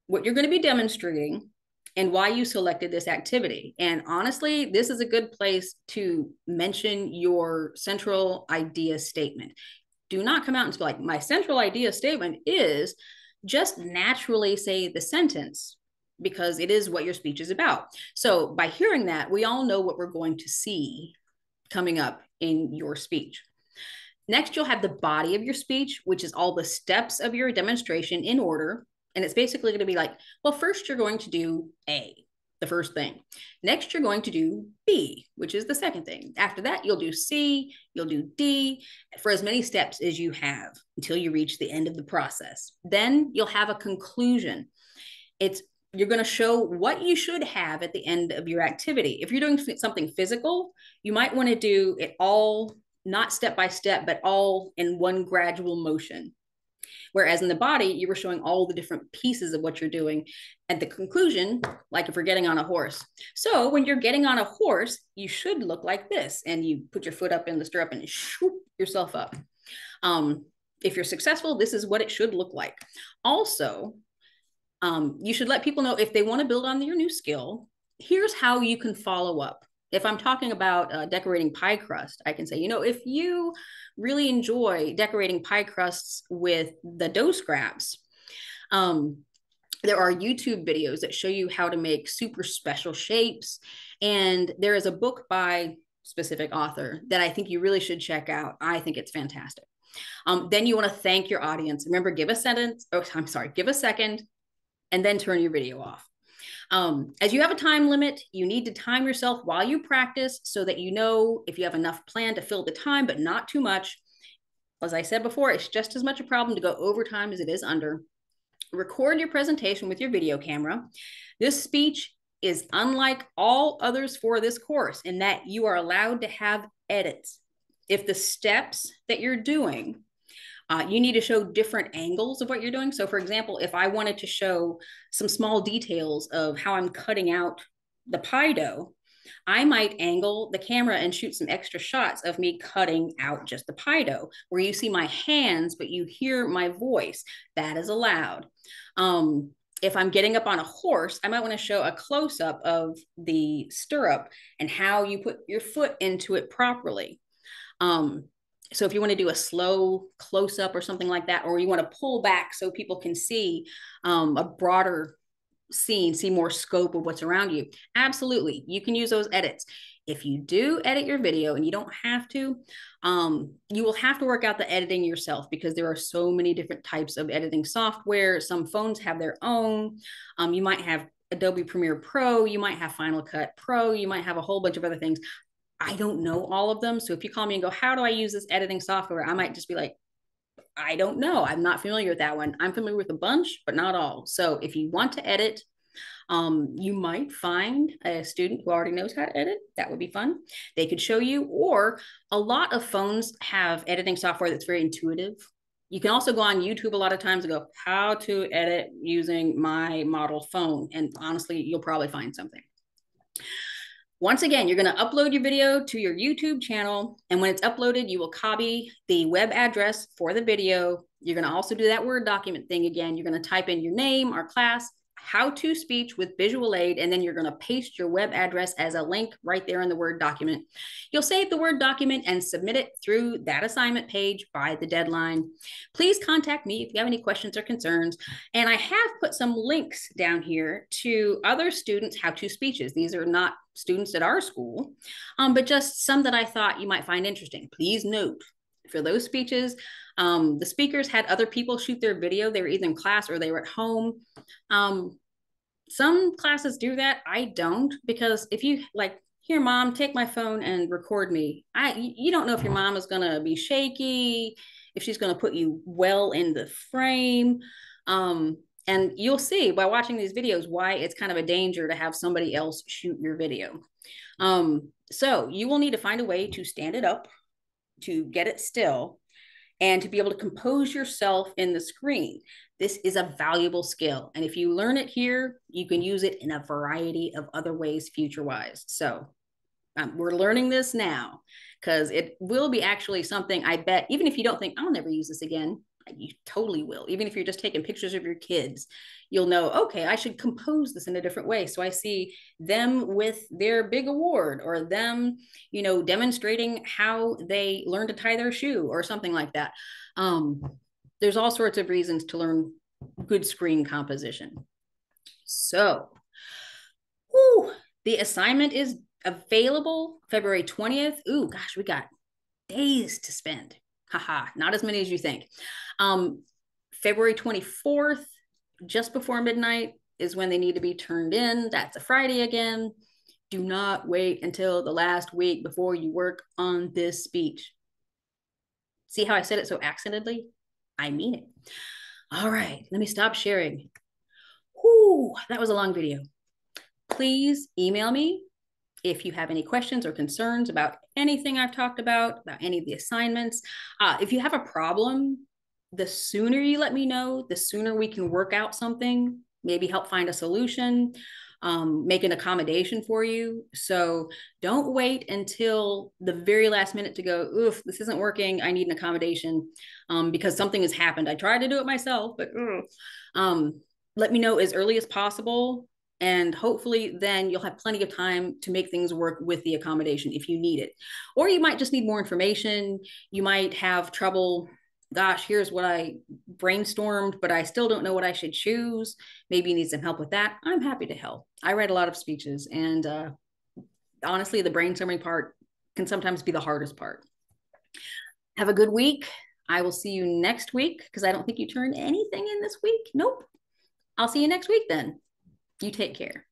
What you're going to be demonstrating and why you selected this activity. And honestly, this is a good place to mention your central idea statement. Do not come out and be like, my central idea statement is, just naturally say the sentence, because it is what your speech is about. So by hearing that, we all know what we're going to see coming up in your speech. Next, you'll have the body of your speech, which is all the steps of your demonstration in order. And it's basically going to be like, well, first you're going to do A, the first thing. Next, you're going to do B, which is the second thing. After that, you'll do C, you'll do D, for as many steps as you have until you reach the end of the process. Then you'll have a conclusion. You're going to show what you should have at the end of your activity. If you're doing something physical, you might want to do it all, not step by step, but all in one gradual motion. Whereas in the body, you were showing all the different pieces of what you're doing at the conclusion, like if you're getting on a horse. So when you're getting on a horse, you should look like this, and you put your foot up in the stirrup and shoop yourself up. If you're successful, this is what it should look like. Also, you should let people know if they want to build on your new skill, here's how you can follow up. If I'm talking about decorating pie crust, I can say, if you really enjoy decorating pie crusts with the dough scraps, there are YouTube videos that show you how to make super special shapes. And there is a book by specific author that I think you really should check out. I think it's fantastic. Then you want to thank your audience. Remember, give a second, and then turn your video off. As you have a time limit, you need to time yourself while you practice so that you know if you have enough plan to fill the time, but not too much. As I said before, it's just as much a problem to go over time as it is under. Record your presentation with your video camera. This speech is unlike all others for this course in that you are allowed to have edits. If the steps that you're doing, you need to show different angles of what you're doing. So for example, if I wanted to show some small details of how I'm cutting out the pie dough, I might angle the camera and shoot some extra shots of me cutting out just the pie dough, where you see my hands, but you hear my voice. That is allowed. If I'm getting up on a horse, I might want to show a close-up of the stirrup and how you put your foot into it properly. So if you want to do a slow close up or something like that, or you want to pull back so people can see a broader scene, see more scope of what's around you, absolutely, you can use those edits. If you do edit your video, and you don't have to, you will have to work out the editing yourself, because there are so many different types of editing software. Some phones have their own. You might have Adobe Premiere Pro, you might have Final Cut Pro, you might have a whole bunch of other things. I don't know all of them. So if you call me and go, how do I use this editing software? I might just be like, I don't know. I'm not familiar with that one. I'm familiar with a bunch, but not all. So if you want to edit, you might find a student who already knows how to edit. That would be fun. They could show you, or a lot of phones have editing software that's very intuitive. You can also go on YouTube a lot of times and go, how to edit using my model phone. And honestly, you'll probably find something. Once again, you're going to upload your video to your YouTube channel. And when it's uploaded, you will copy the web address for the video. You're going to also do that Word document thing again. You're going to type in your name, our class, how-to speech with visual aid, and then you're going to paste your web address as a link right there in the Word document. You'll save the Word document and submit it through that assignment page by the deadline. Please contact me if you have any questions or concerns. And I have put some links down here to other students' how-to speeches. These are not students at our school, but just some that I thought you might find interesting. Please note, for those speeches, the speakers had other people shoot their video. They were either in class or they were at home. Some classes do that. I don't, because if you like, here, mom, take my phone and record me. You don't know if your mom is going to be shaky, if she's going to put you well in the frame. And you'll see by watching these videos why it's kind of a danger to have somebody else shoot your video. So you will need to find a way to stand it up, to get it still, and to be able to compose yourself in the screen. This is a valuable skill. And if you learn it here, you can use it in a variety of other ways future-wise. So we're learning this now, because it will be actually something, I bet, even if you don't think, I'll never use this again, you totally will. Even if you're just taking pictures of your kids, you'll know, okay, I should compose this in a different way. So I see them with their big award, or them, demonstrating how they learn to tie their shoe or something like that. There's all sorts of reasons to learn good screen composition. So, the assignment is available February 20th. Ooh, gosh, we got days to spend. Haha, not as many as you think. February 24th, just before midnight, is when they need to be turned in. That's a Friday again. Do not wait until the last week before you work on this speech. See how I said it so accidentally? I mean it. All right, let me stop sharing. Whew, that was a long video. Please email me if you have any questions or concerns about anything I've talked about any of the assignments. If you have a problem, the sooner you let me know, the sooner we can work out something, maybe help find a solution, make an accommodation for you. So don't wait until the very last minute to go, oof, this isn't working, I need an accommodation, because something has happened. I tried to do it myself, but let me know as early as possible. And hopefully then you'll have plenty of time to make things work with the accommodation if you need it. Or you might just need more information. You might have trouble. Gosh, here's what I brainstormed, but I still don't know what I should choose. Maybe you need some help with that. I'm happy to help. I read a lot of speeches, and honestly, the brainstorming part can sometimes be the hardest part. Have a good week. I will see you next week, because I don't think you turned anything in this week. Nope. I'll see you next week then. You take care.